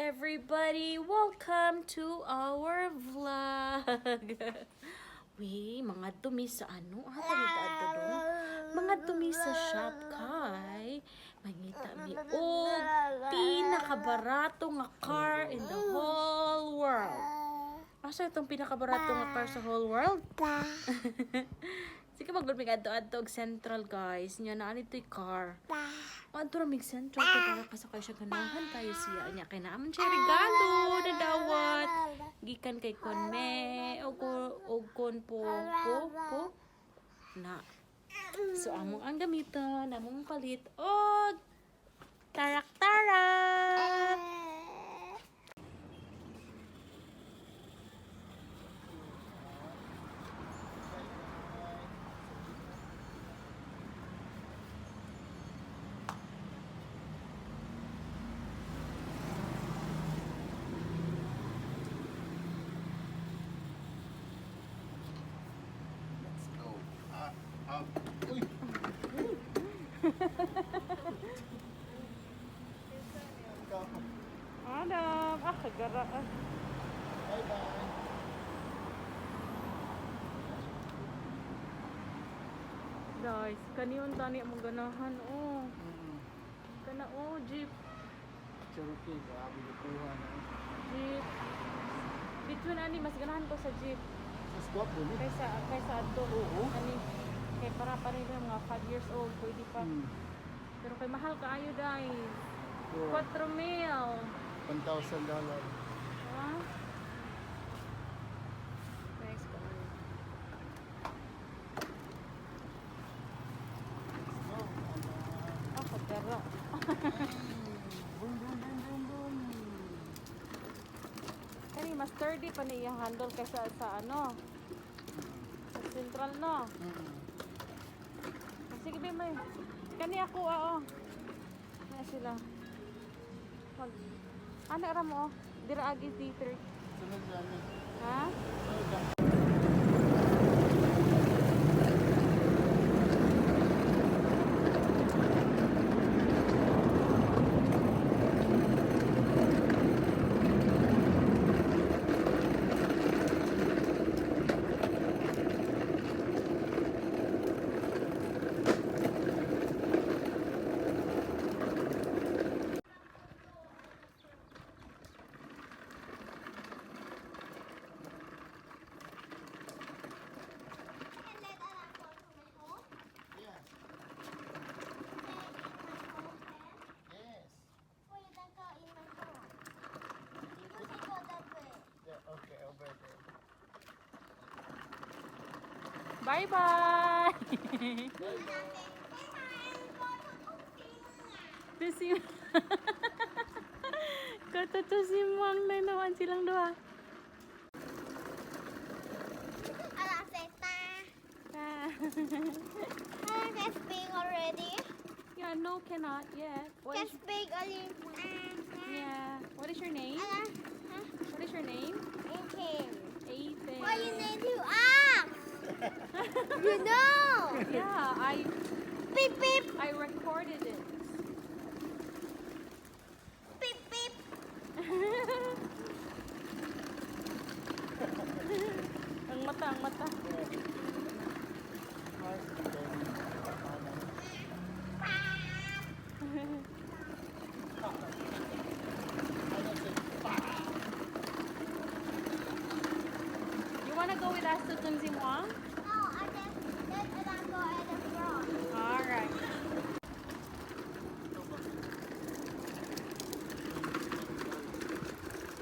everybody! Welcome to our vlog! Mga dumi sa ano? Mga dumi sa shop kay mangita mi og pinakabarato nga car in the whole world. Asa itong pinakabarato nga car sa whole world? Sige maglumig adto og Central guys. Nya naa nito'y car. Adto ra mig Central kay kasakay siya ganahan kayo siya nya kay naman siya regalo na dawat gikan kay Konme og kon po na. So among ang gamiton, among palit og tarak-tarak. Uy! Adam, kagara. Bye-bye. Guys, kaniyon tani among ganahan Kana jeep. Cherokee, grabe lukuhan. Jeep. Between ani mas ganahan ko sa jeep Sa squat dun eh. kaysa adto. Oo. Ani kay para pa rin mga 5 years old pwede pa. Pero kay mahal kaayo guys. So, 4,000. $1,000. Ha? Nice ko. Kagara. Boom, boom, boom, boom, boom. Kani mas sturdy pa niya handle kaysa sa ano. Sa Central no. Sige ba may. Kani ako na sila. Ano ra mo? Dira agi theater. Sunod lang eh. Ha? Sunod lang. Yes. Yes. Yeah, okay, over there. Bye-bye. To si Kata to si Mang na naman silang dua. Can speak already? Yeah, no, cannot yet. Can speak only. Yeah. What is your name? What is your name? Okay. Ethan. What you need to ask? You know. Yeah, Beep beep I recorded it. beep beep. Ang mata. Nice and then, You wanna go with us to Tunzimuang? No, I just go at the front. Alright.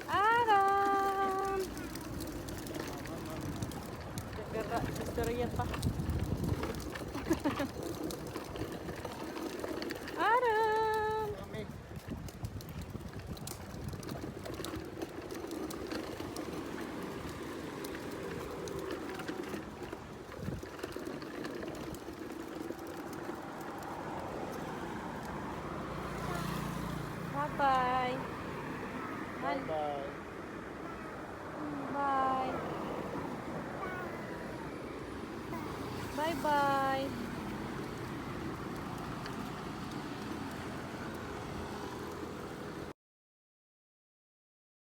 Adam! Gagara, istorya pa. Adam! Kami. Bye-bye. Bye-bye. Bye. Bye-bye.